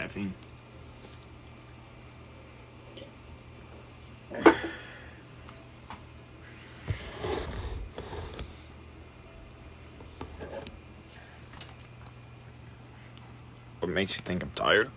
caffeine. What makes you think I'm tired?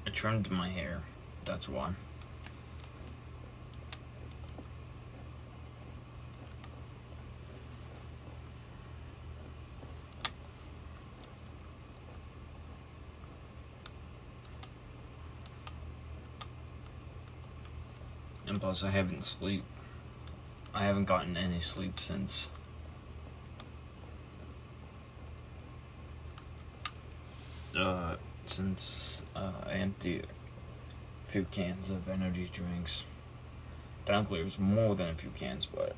I trimmed my hair, that's why. And plus I haven't gotten any sleep since I emptied a few cans of energy drinks. Technically it was more than a few cans, but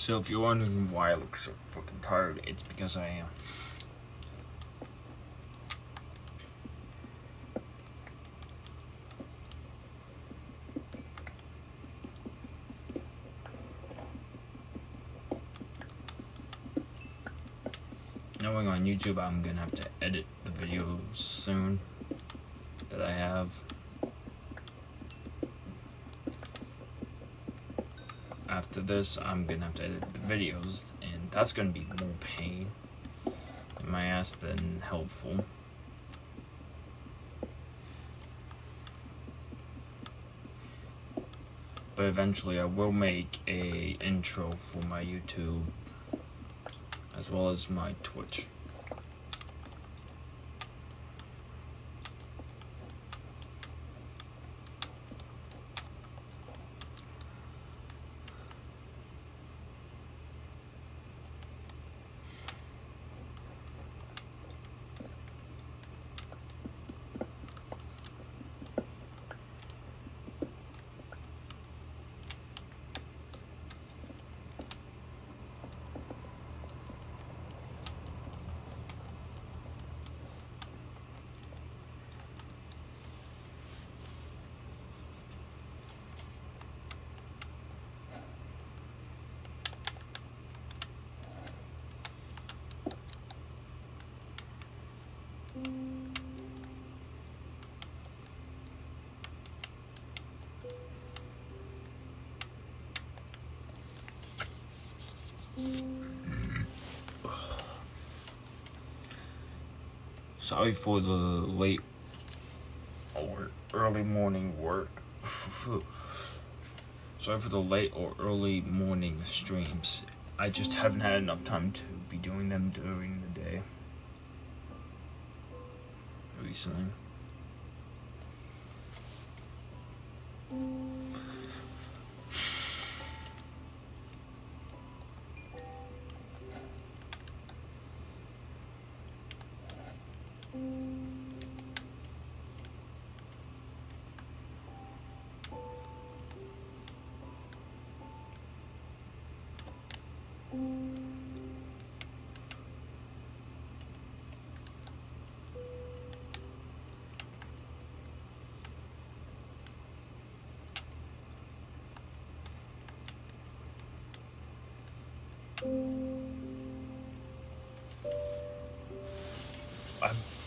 So if you're wondering why I look so fucking tired, it's because I am. Knowing on YouTube I'm gonna have to edit the videos soon that I have. After this, I'm gonna have to edit the videos, and that's gonna be more pain in my ass than helpful. But eventually I will make a intro for my YouTube as well as my Twitch. Sorry for the late or early morning work. Sorry for the late or early morning streams. I just haven't had enough time to be doing them during the day recently.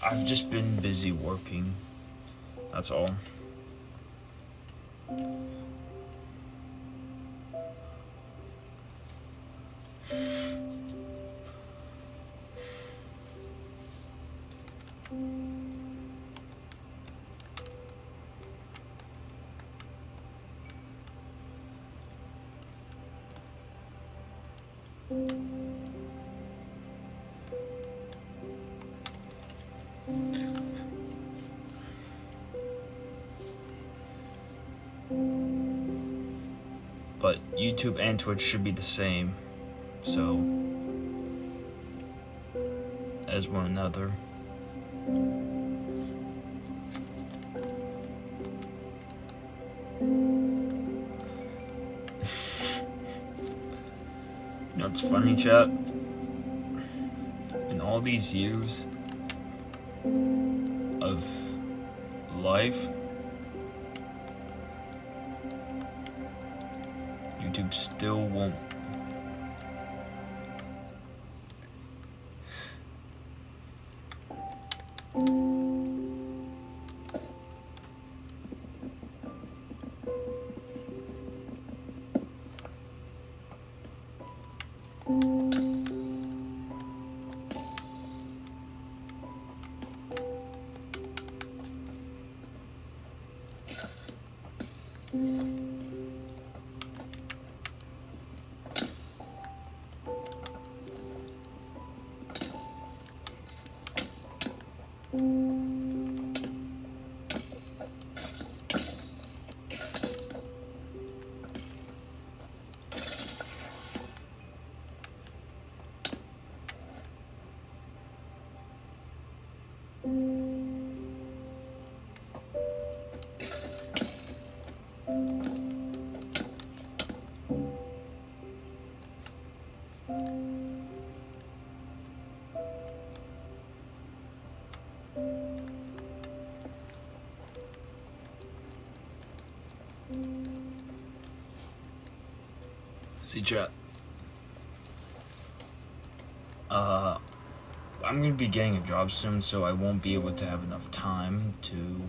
I've just been busy working. That's all. But YouTube and Twitch should be the same, so as one another. You know what's funny, chat? In all these years of life, YouTube still won't. See, chat. I'm gonna be getting a job soon, so I won't be able to have enough time to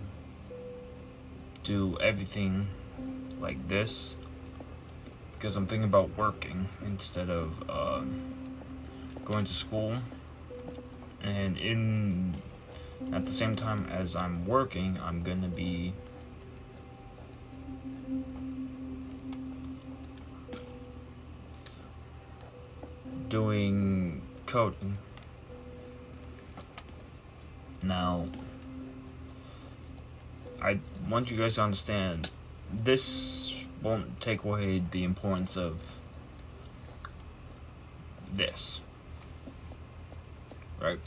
do everything like this, because I'm thinking about working instead of going to school. And at the same time as I'm working, I'm gonna be doing coding. Now, I want you guys to understand, this won't take away the importance of this, right?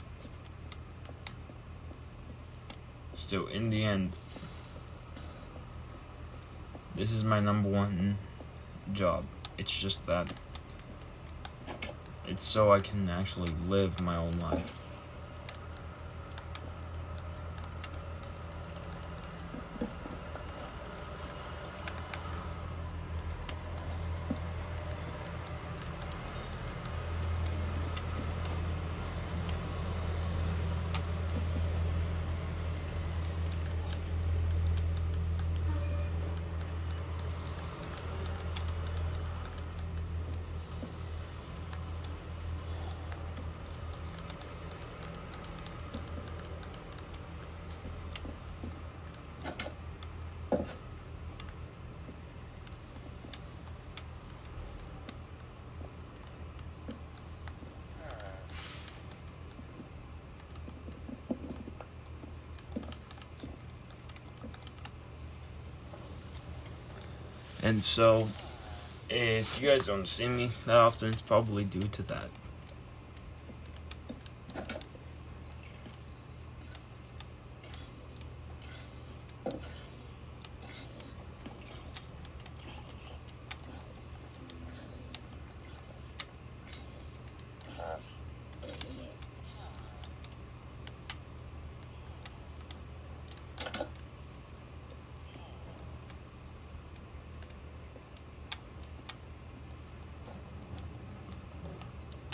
So in the end, this is my #1 job. It's just that it's so I can actually live my own life. And so, if you guys don't see me that often, it's probably due to that.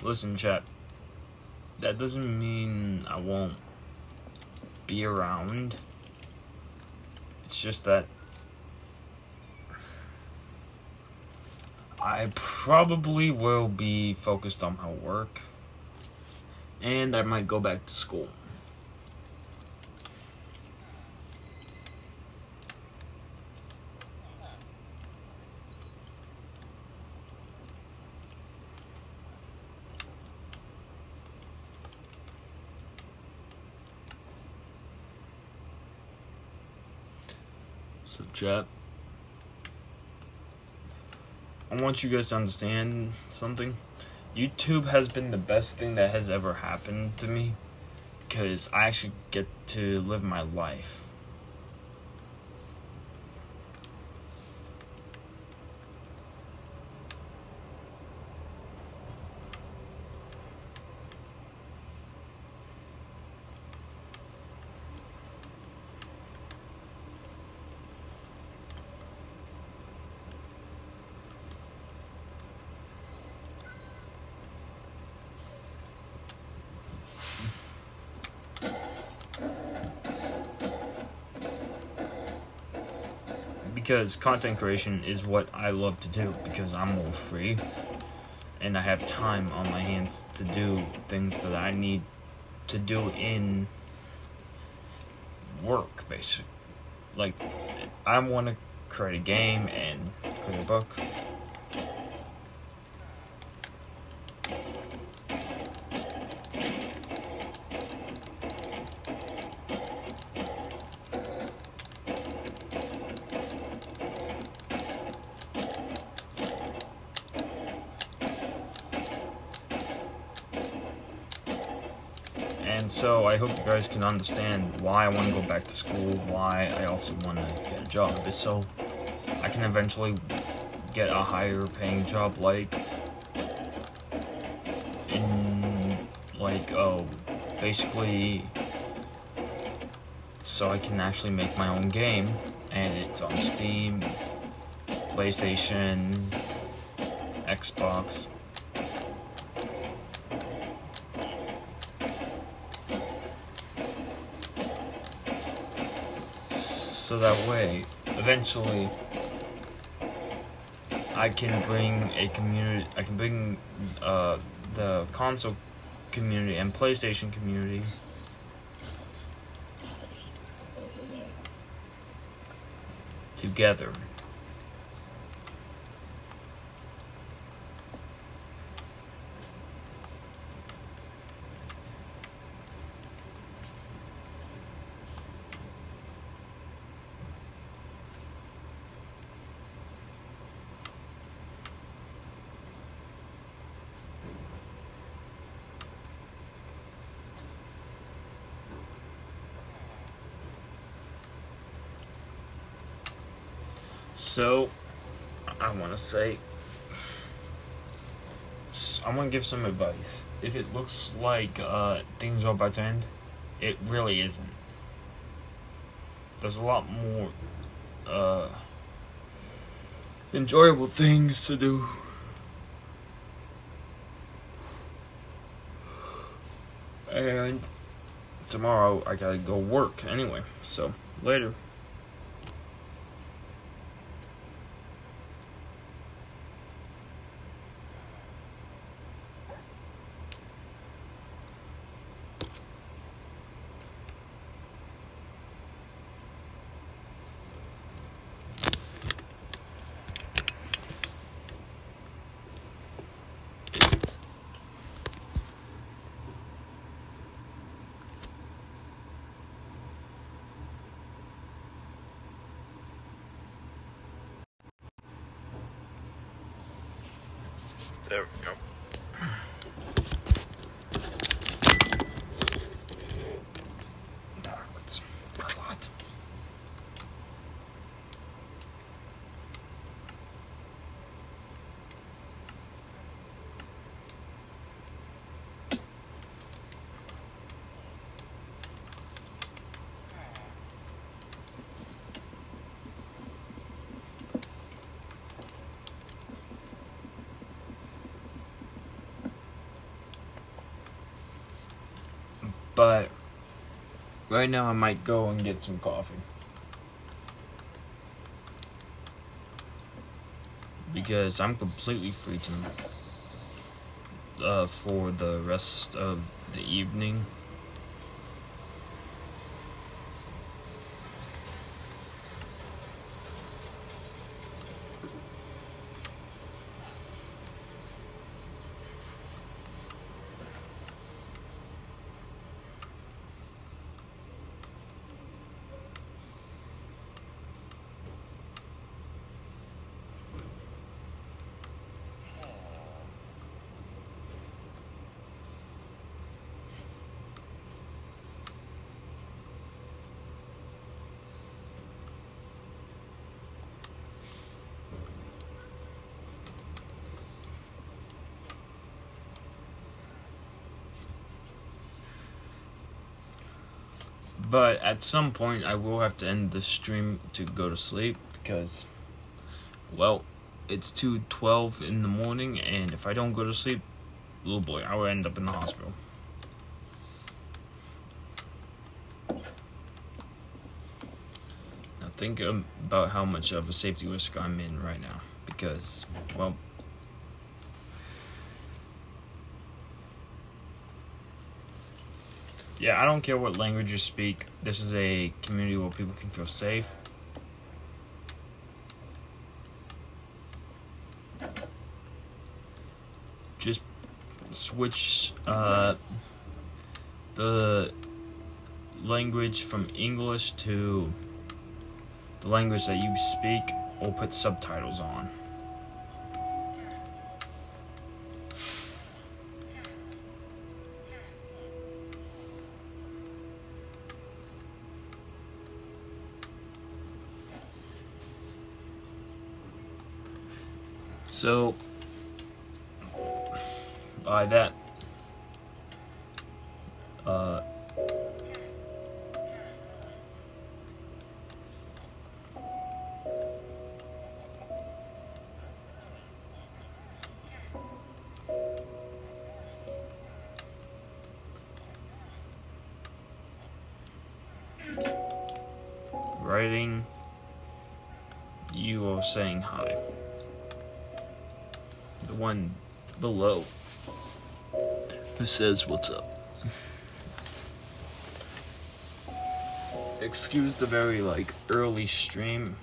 Listen, chat, that doesn't mean I won't be around. It's just that I probably will be focused on my work, and I might go back to school. So, chat, I want you guys to understand something. YouTube has been the best thing that has ever happened to me, because I actually get to live my life. Because content creation is what I love to do, because I'm more free and I have time on my hands to do things that I need to do in work, basically. Like, I want to create a game and create a book. And so I hope you guys can understand why I want to go back to school, why I also want to get a job, is so I can eventually get a higher paying job like like, basically, so I can actually make my own game, and it's on Steam, PlayStation, Xbox. So that way, eventually, I can bring a community. I can bring the console community and PlayStation community together. So, I want to say, I want to give some advice. If it looks like things are about to end, it really isn't. There's a lot more enjoyable things to do. And tomorrow I gotta go work anyway, so later. There we go. It's a lot. But right now I might go and get some coffee. Because I'm completely free for the rest of the evening. But at some point I will have to end the stream to go to sleep because, well, it's 2:12 in the morning, and if I don't go to sleep, oh boy, I will end up in the hospital. Now think about how much of a safety risk I'm in right now because, well, yeah, I don't care what language you speak. This is a community where people can feel safe. Just switch the language from English to the language that you speak, or put subtitles on. So, by that, uh, writing you or saying hi. The one below who says what's up. Excuse the very early stream.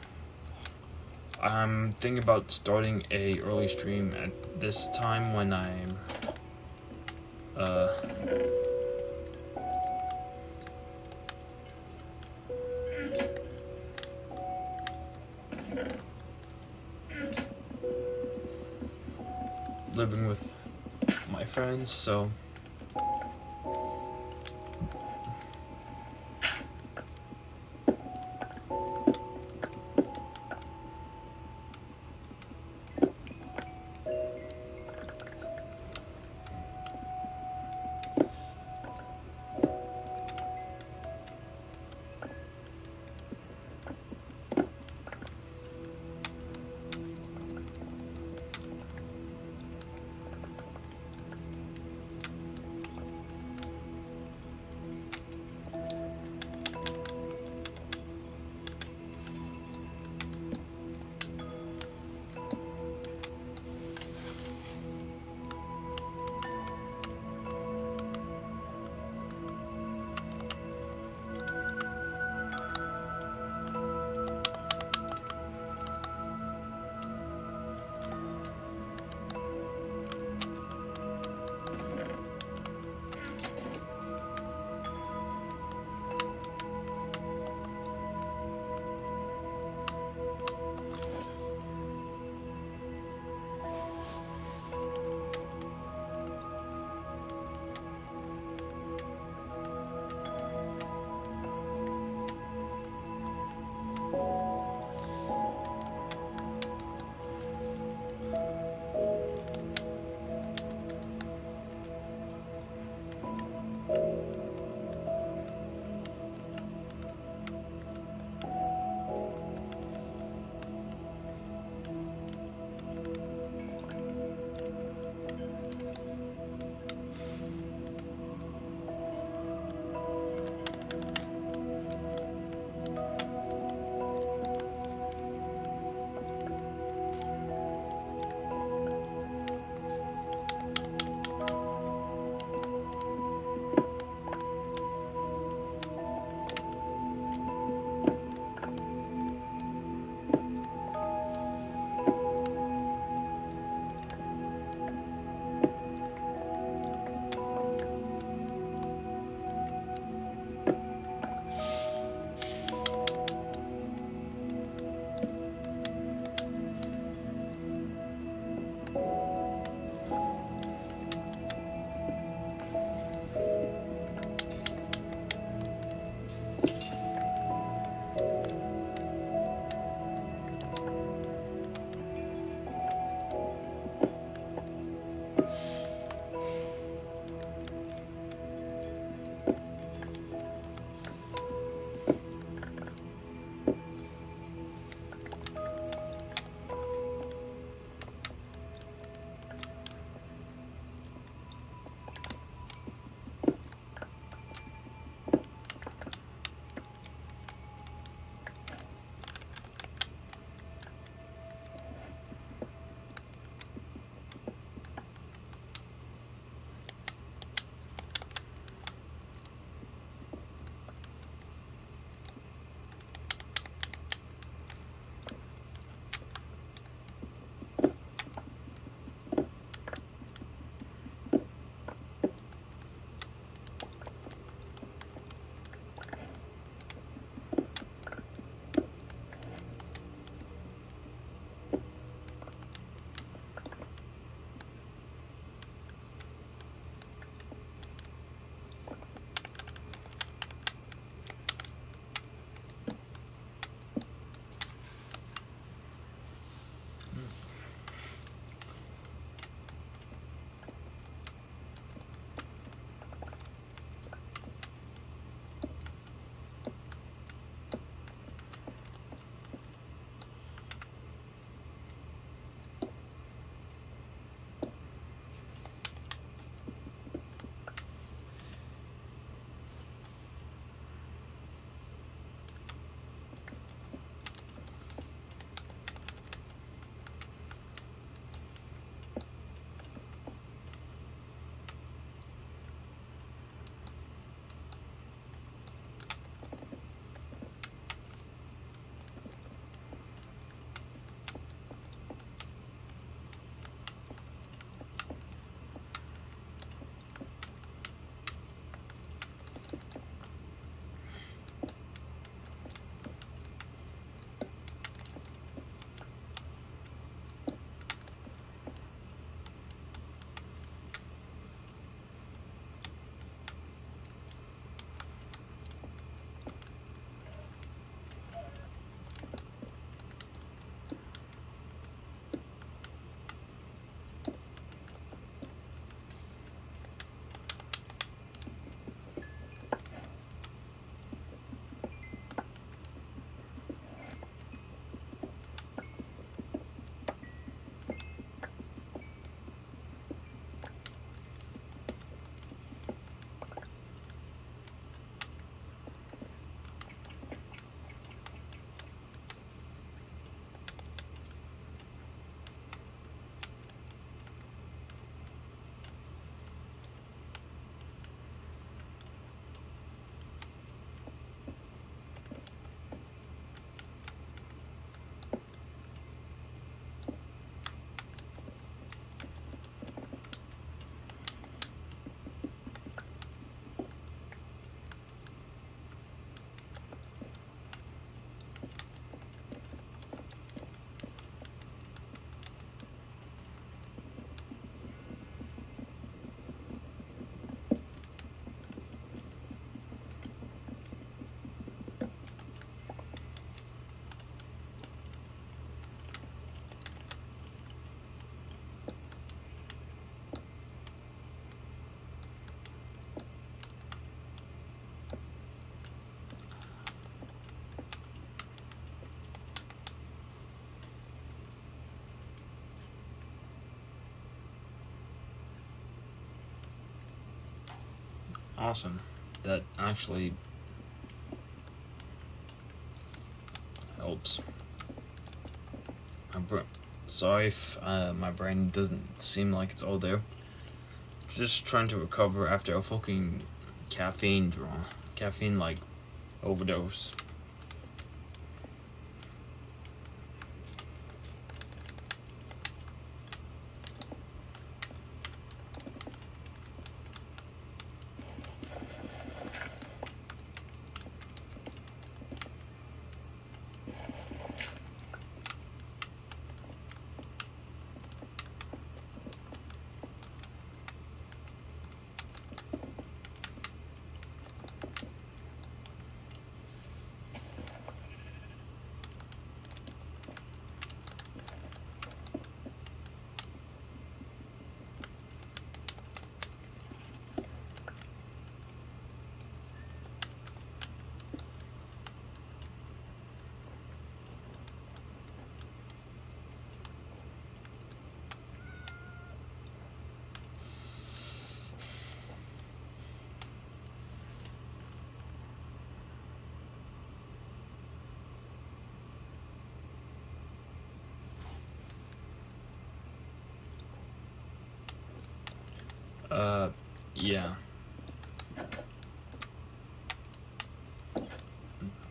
I'm thinking about starting a early stream at this time when I'm living with my friends, so awesome. That actually helps. Sorry if my brain doesn't seem like it's all there. Just trying to recover after a fucking caffeine like overdose. Yeah.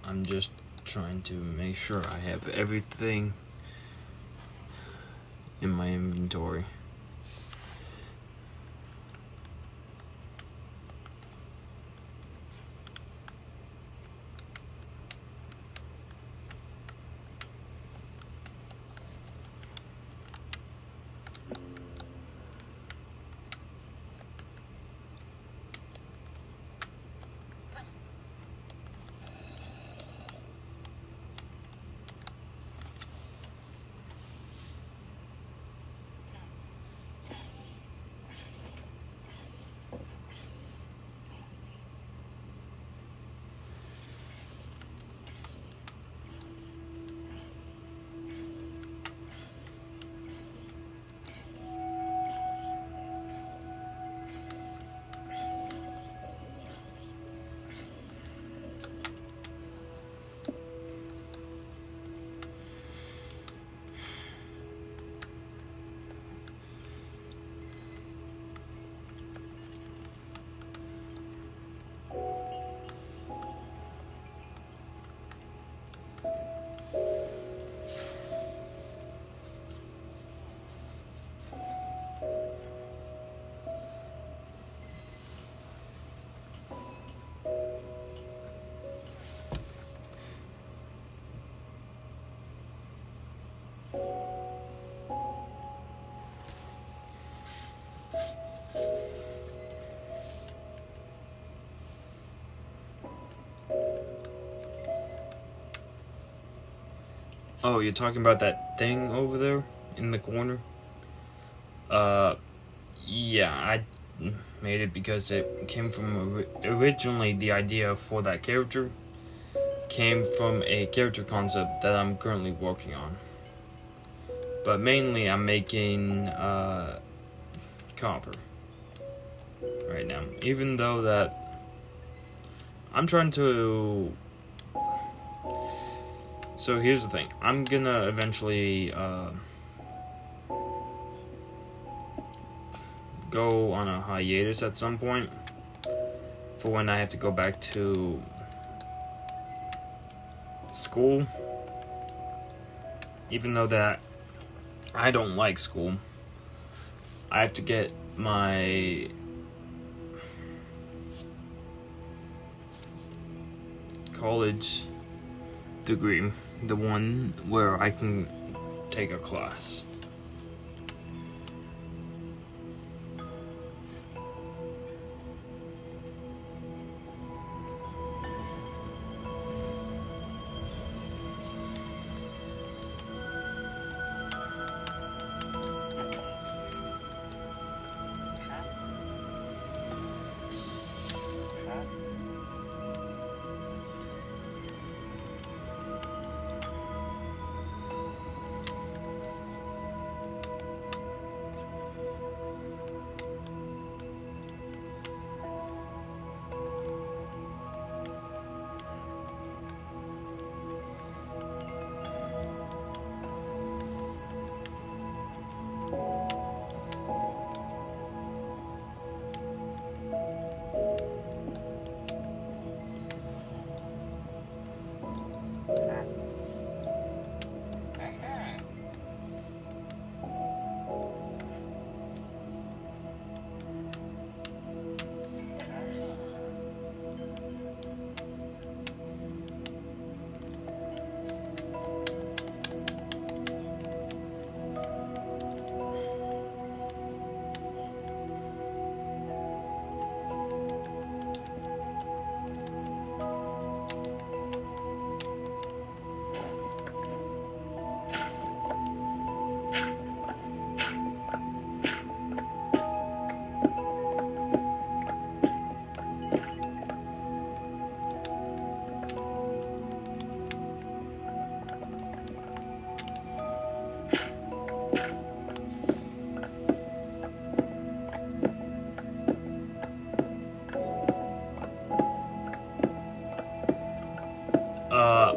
I'm just trying to make sure I have everything in my inventory. Oh, you're talking about that thing over there in the corner? Yeah, I made it because it came from originally the idea for that character came from a character concept that I'm currently working on. But mainly I'm making copper right now. Even though that I'm trying to. So here's the thing. I'm gonna eventually go on a hiatus at some point for when I have to go back to school. Even though that I don't like school, I have to get my college degree, the one where I can take a class.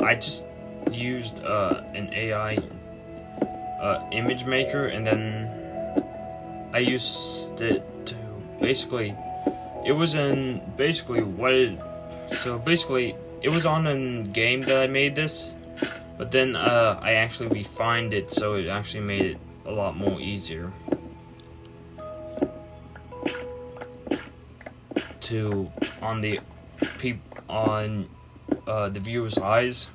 I just used an AI image maker, and then I used it to basically, it was in basically what it, so basically it was on a game that I made this, but then I actually refined it so it actually made it a lot more easier to on the the viewer's eyes.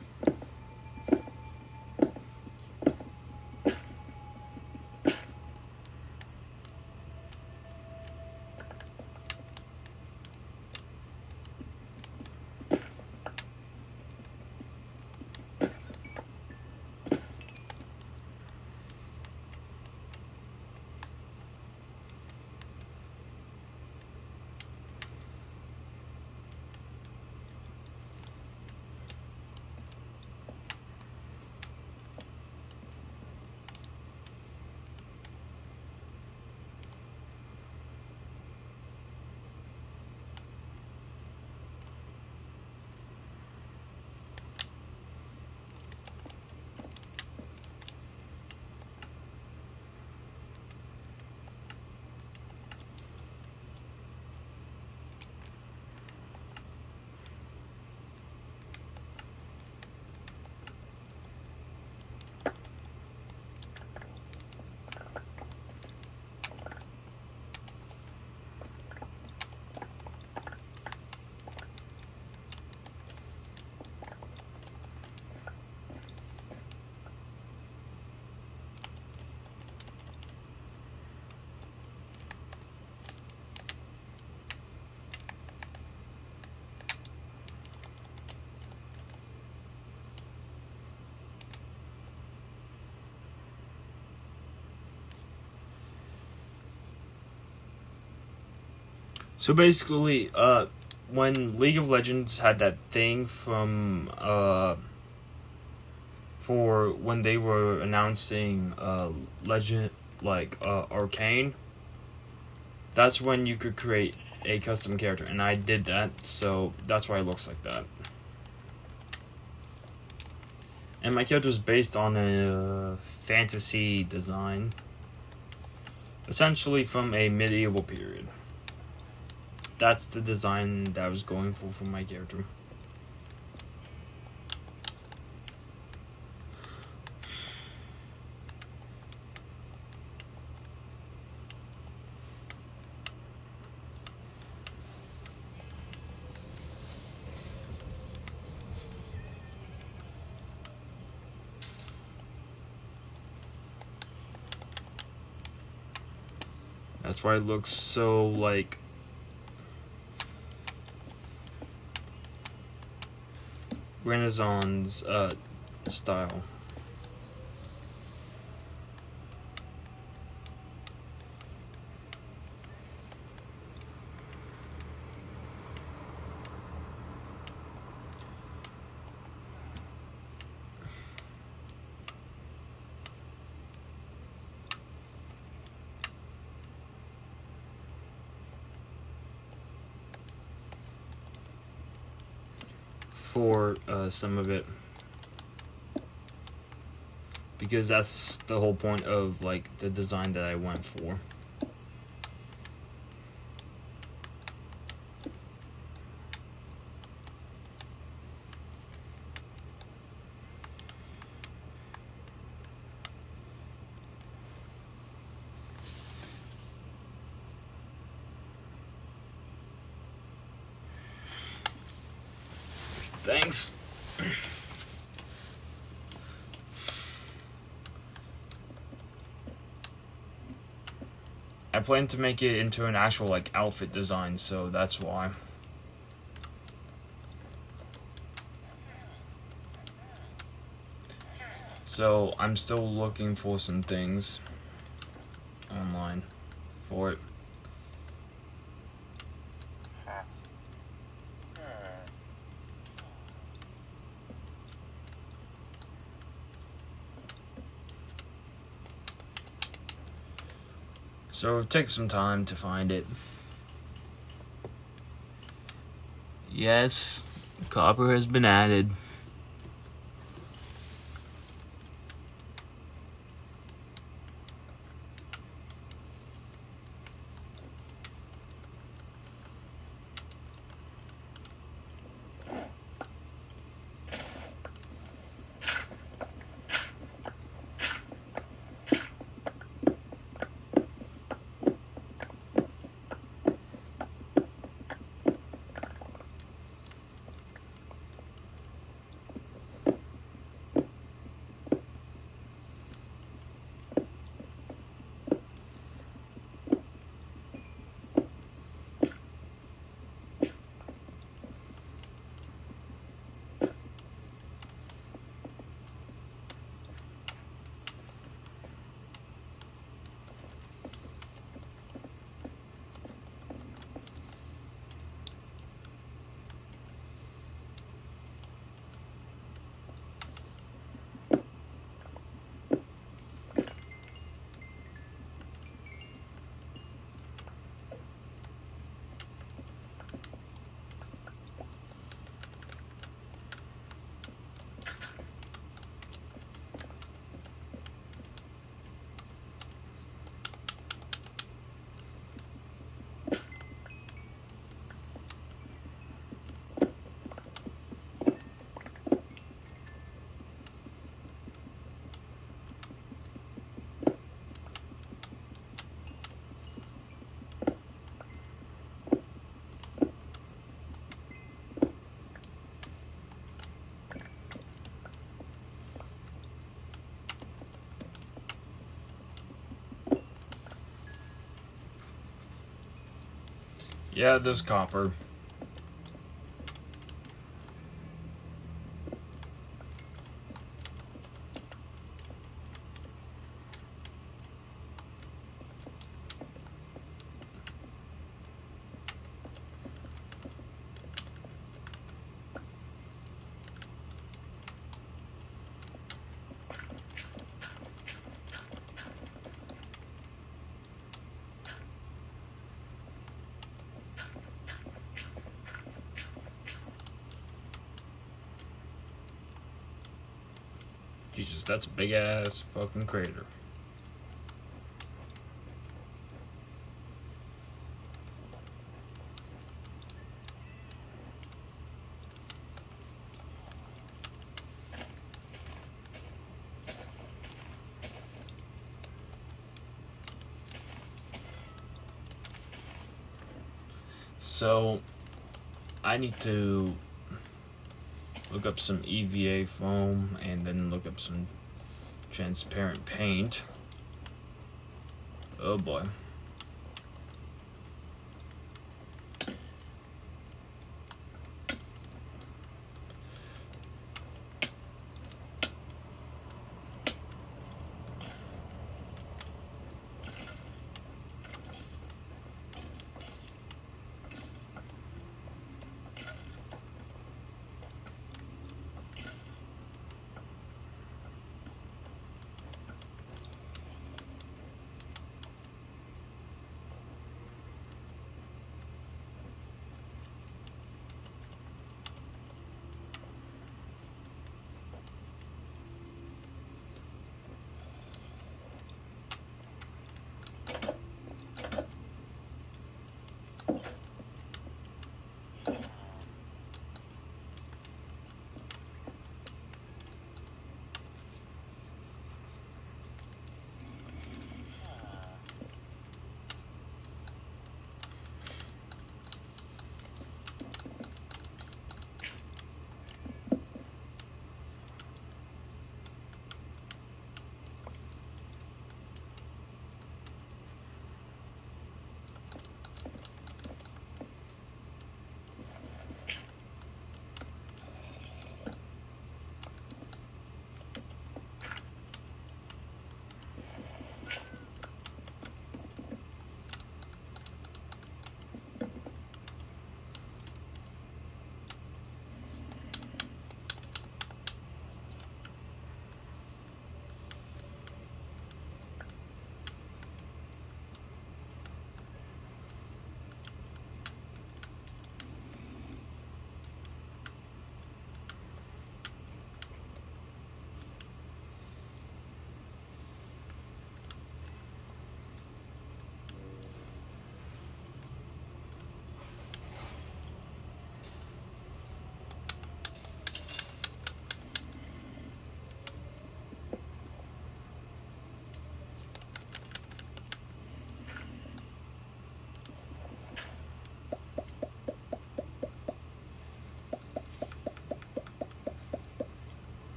So basically, when League of Legends had that thing from for when they were announcing Arcane, that's when you could create a custom character, and I did that, so that's why it looks like that. And my character is based on a fantasy design, essentially from a medieval period. That's the design that I was going for my character. That's why it looks so like Renaissance style. For some of it, because that's the whole point of like the design that I went for. Thanks. I plan to make it into an actual like outfit design, so that's why. So I'm still looking for some things online for it. So take some time to find it. Yes, copper has been added. Yeah, there's copper. Jesus, that's a big ass fucking crater. So, I need to look up some EVA foam and then look up some transparent paint. Oh boy.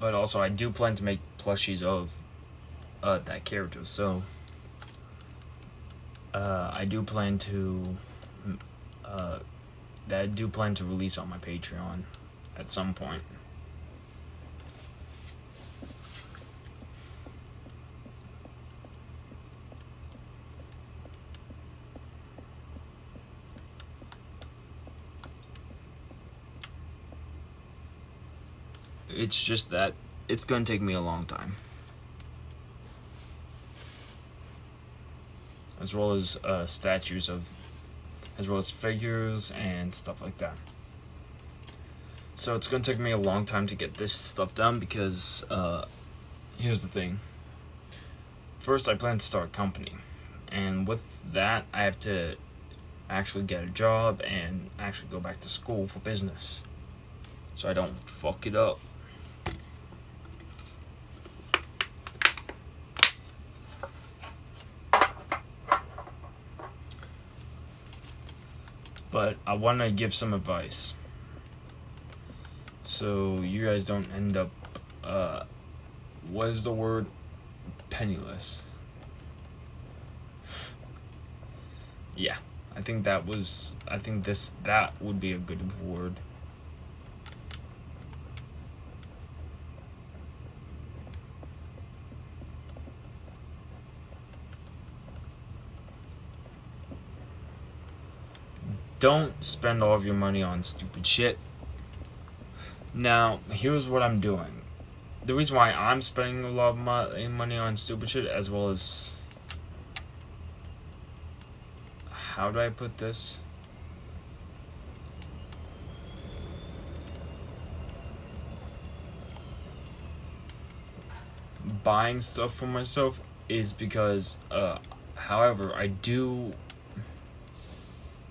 But also, I do plan to make plushies of that character, so I do plan to release on my Patreon at some point. It's just that it's going to take me a long time. As well as statues of, as well as figures and stuff like that. So it's going to take me a long time to get this stuff done because here's the thing. First, I plan to start a company. And with that, I have to actually get a job and actually go back to school for business, so I don't fuck it up. But I want to give some advice, so you guys don't end up, what is the word? Penniless. Yeah, I think that would be a good word. Don't spend all of your money on stupid shit. Now, here's what I'm doing. The reason why I'm spending a lot of money on stupid shit, as well as, how do I put this? Buying stuff for myself is because, however, I do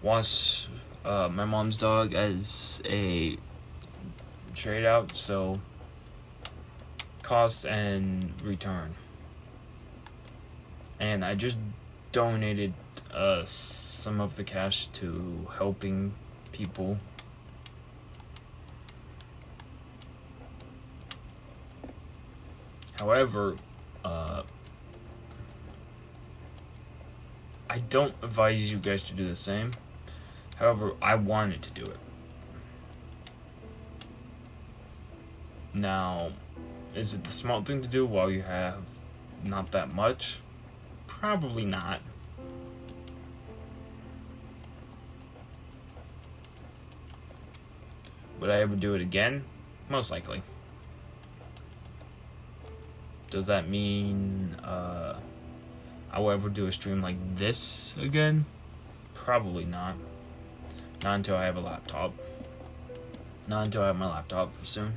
watch my mom's dog as a trade out, so cost and return. And I just donated some of the cash to helping people. However, I don't advise you guys to do the same. However, I wanted to do it. Now, is it the smart thing to do while you have not that much? Probably not. Would I ever do it again? Most likely. Does that mean I will ever do a stream like this again? Probably not. Not until I have a laptop. Not until I have my laptop soon.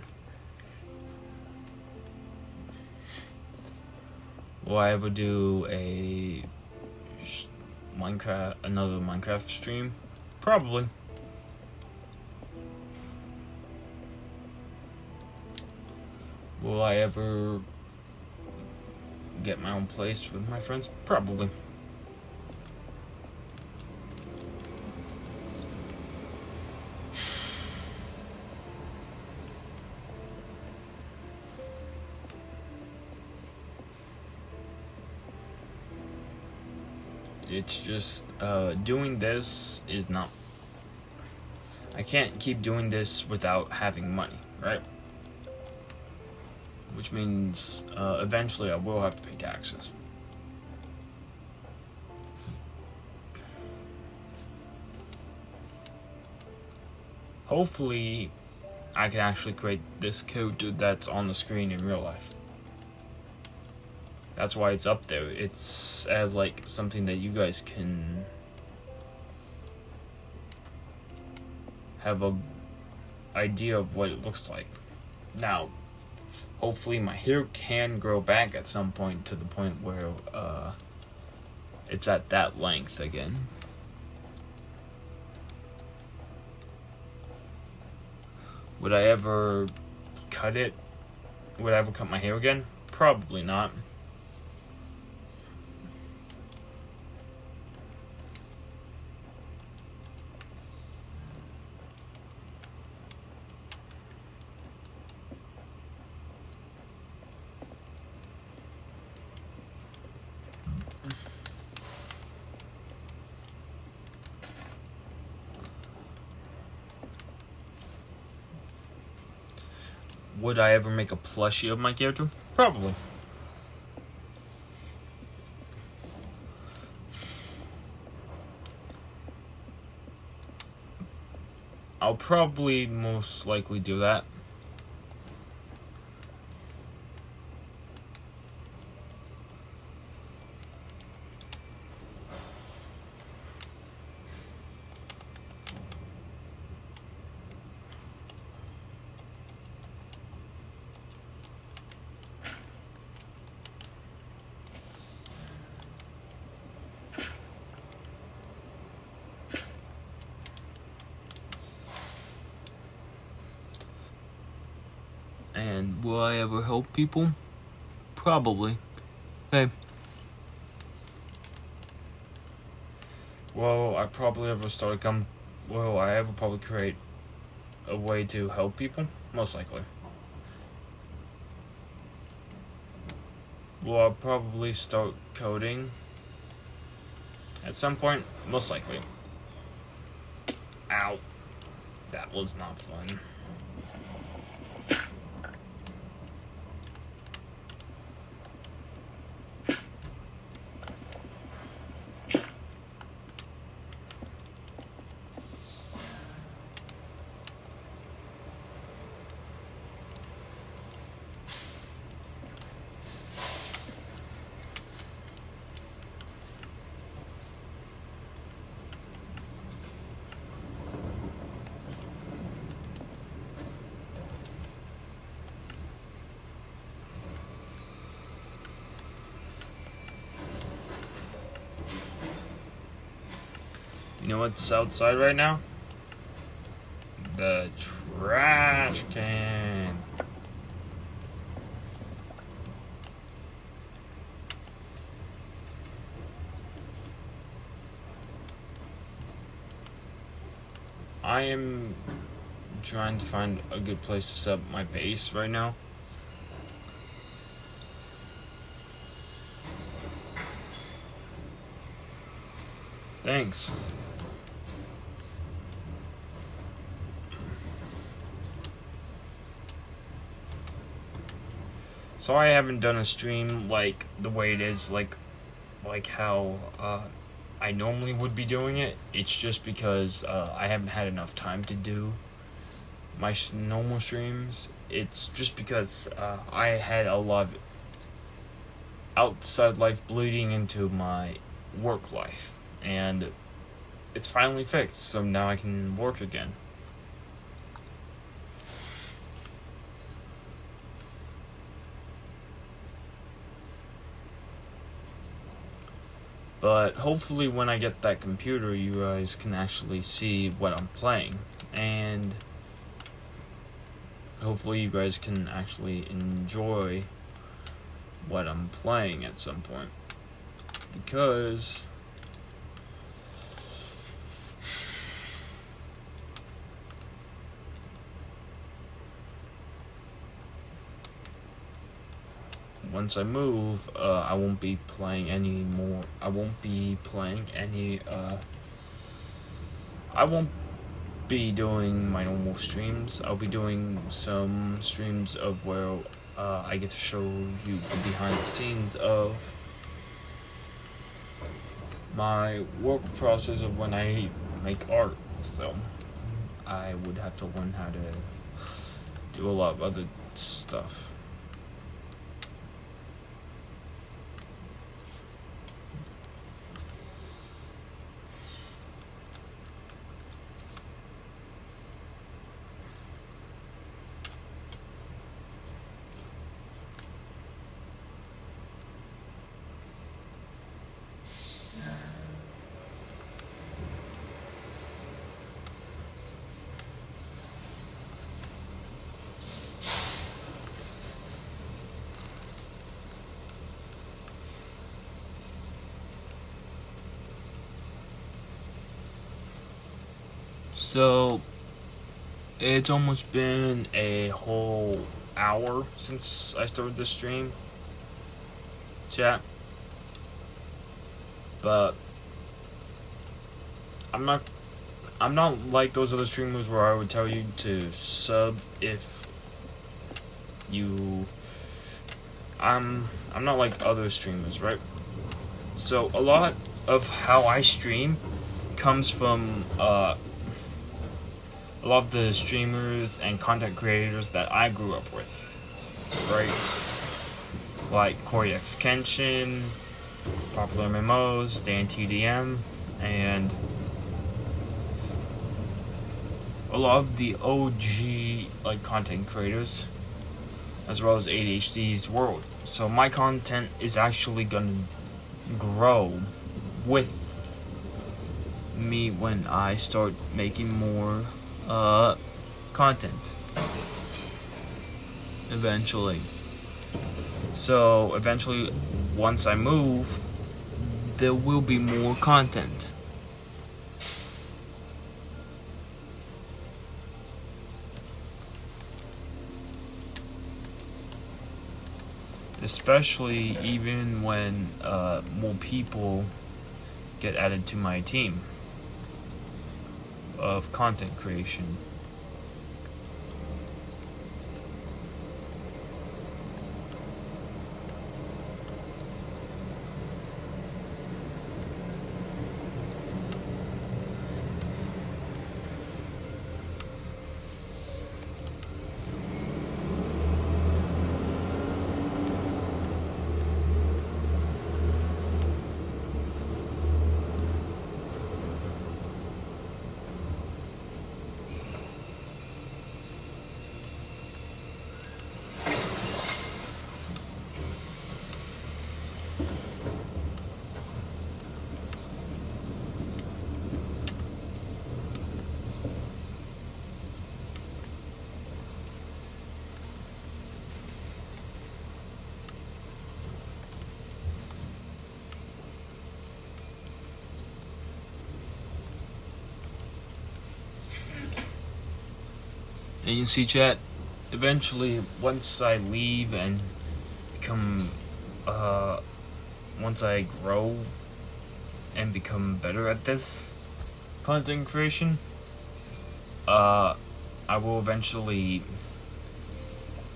Will I ever do another Minecraft stream? Probably. Will I ever get my own place with my friends? Probably. It's just, doing this is not, I can't keep doing this without having money, right? Which means, eventually I will have to pay taxes. hopefully I can actually create this character that's on the screen in real life. That's why it's up there. It's as like something that you guys can have a idea of what it looks like. Now, hopefully my hair can grow back at some point to the point where it's at that length again. Would I ever cut it? Would I ever cut my hair again? Probably not. Would I ever make a plushie of my character? Probably. I'll probably most likely do that. And will I ever help people? Probably. Hey. Will I probably ever will I ever probably create a way to help people? Most likely. Will I probably start coding at some point? Most likely. Ow. That was not fun. You know what's outside right now? The trash can. I am trying to find a good place to set up my base right now. Thanks. So I haven't done a stream like the way it is, like how I normally would be doing it. It's just because I haven't had enough time to do my normal streams. It's just because I had a lot of outside life bleeding into my work life, and it's finally fixed, so now I can work again. But hopefully when I get that computer, you guys can actually see what I'm playing, and hopefully you guys can actually enjoy what I'm playing at some point, because once I move, I won't be playing any more. I won't be doing my normal streams. I'll be doing some streams of where I get to show you the behind the scenes of my work process of when I make art. So I would have to learn how to do a lot of other stuff. So, it's almost been a whole hour since I started this stream, chat. But I'm not like those other streamers where I would tell you to sub if you. I'm not like other streamers, right? So a lot of how I stream comes from a lot of the streamers and content creators that I grew up with, right? Like Corey X Kenshin, Popular MMOs, Dan TDM, and a lot of the OG like content creators, as well as ADHD's world. So my content is actually gonna grow with me when I start making more content eventually. So eventually, once I move, there will be more content. Especially even when more people get added to my team of content creation. And you can see, chat, eventually once I leave and become once I grow and become better at this content creation, I will eventually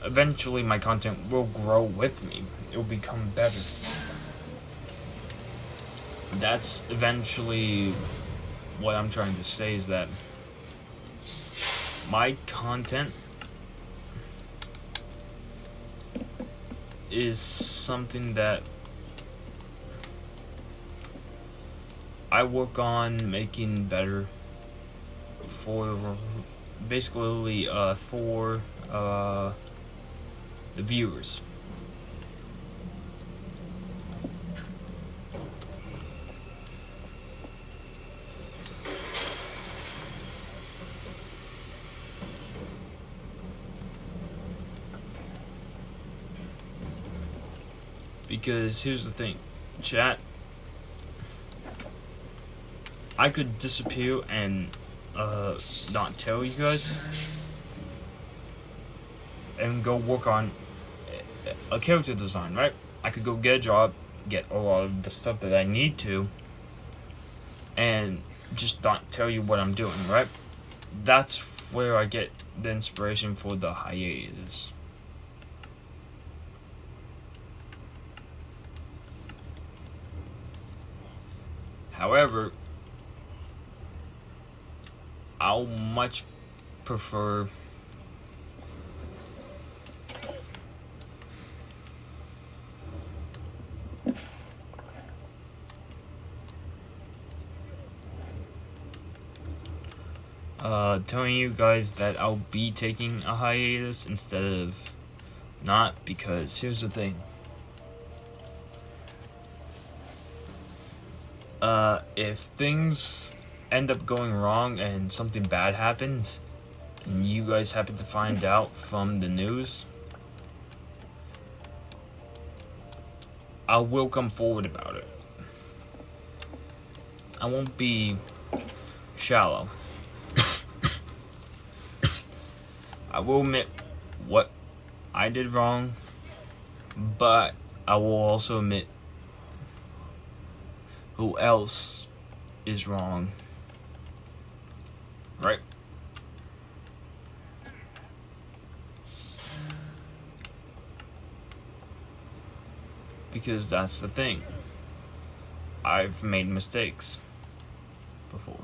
my content will grow with me. It will become better. That's eventually what I'm trying to say, is that my content is something that I work on making better for basically for the viewers. Because here's the thing, chat, I could disappear and not tell you guys and go work on a character design, right? I could go get a job, get a lot of the stuff that I need to, and just not tell you what I'm doing, right? That's where I get the inspiration for the hiatus. However, I'll much prefer telling you guys that I'll be taking a hiatus instead of not, because here's the thing. If things end up going wrong and something bad happens, and you guys happen to find out from the news, I will come forward about it. I won't be shallow. I will admit what I did wrong, but I will also admit who else is wrong. Right? Because that's the thing. I've made mistakes before.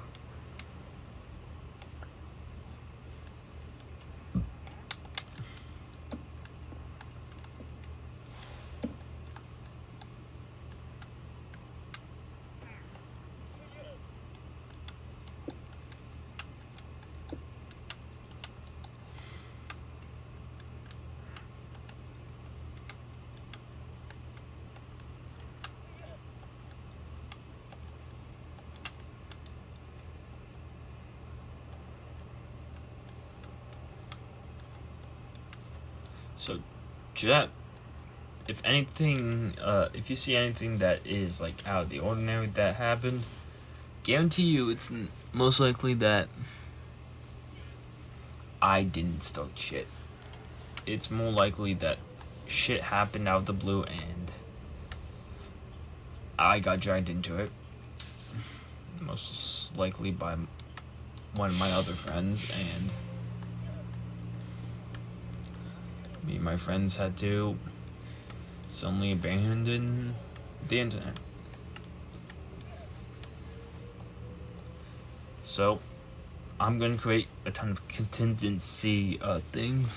So, Jet, if anything, if you see anything that is like out of the ordinary that happened, guarantee you it's most likely that I didn't start shit. It's more likely that shit happened out of the blue and I got dragged into it. Most likely by one of my other friends, and me and my friends had to suddenly abandon the internet. So, I'm gonna create a ton of contingency things.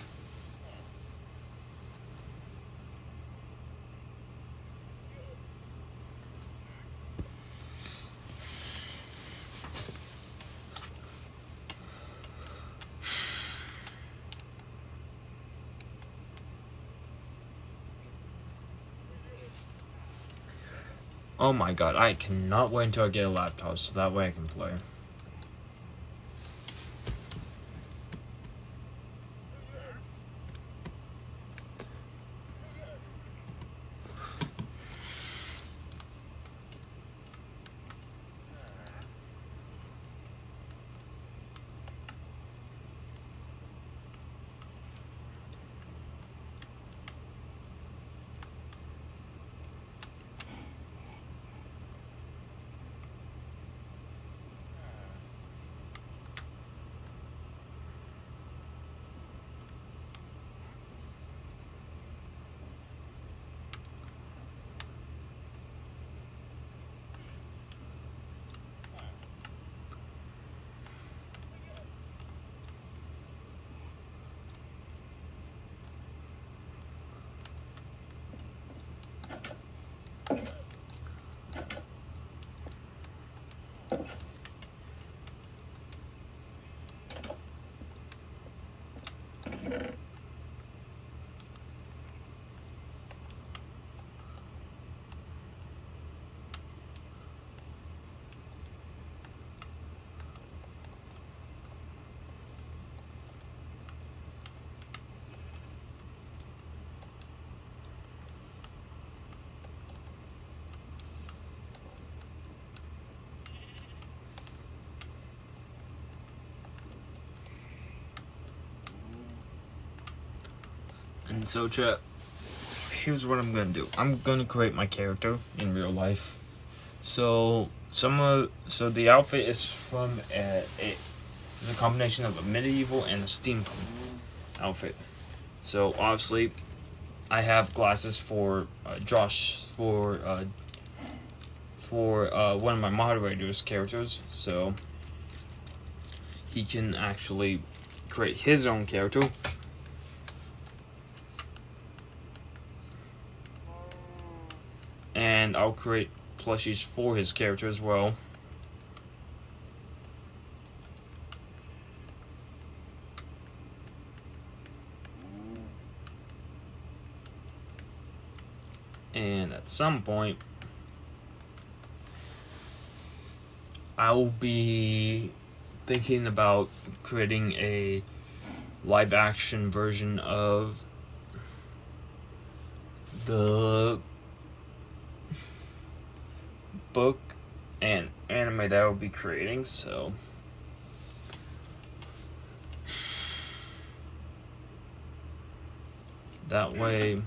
Oh my god, I cannot wait until I get a laptop so that way I can play. And so, chat, here's what I'm gonna do. I'm gonna create my character in real life. So the outfit is from it's a combination of a medieval and a steampunk outfit. So obviously, I have glasses for Josh for one of my moderators' characters, so he can actually create his own character. And I'll create plushies for his character as well. And at some point, I will be thinking about creating a live action version of the book and anime that I will be creating, so that way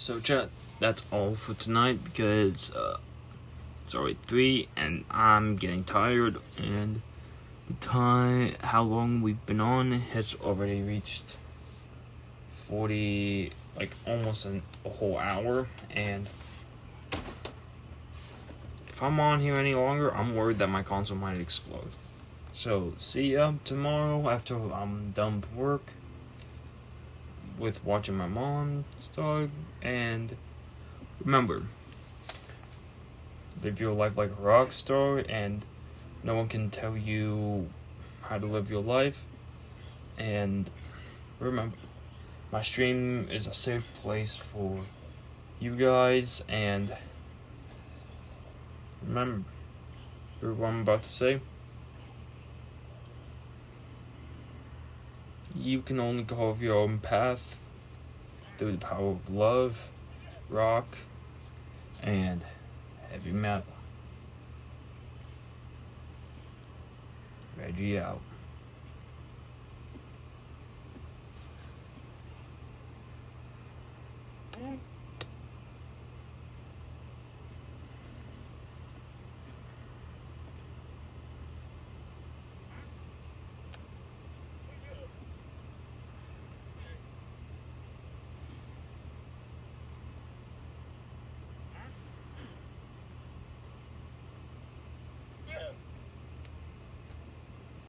So chat, that's all for tonight because it's already 3 and I'm getting tired, and the time, how long we've been on has already reached 40, like almost a whole hour, and if I'm on here any longer, I'm worried that my console might explode. So see ya tomorrow after I'm done with work with watching my mom's dog, and remember, live your life like a rock star, and no one can tell you how to live your life. And remember, my stream is a safe place for you guys, and remember what I'm about to say. You can only carve your own path through the power of love, rock, and heavy metal. Reggie out. Mm.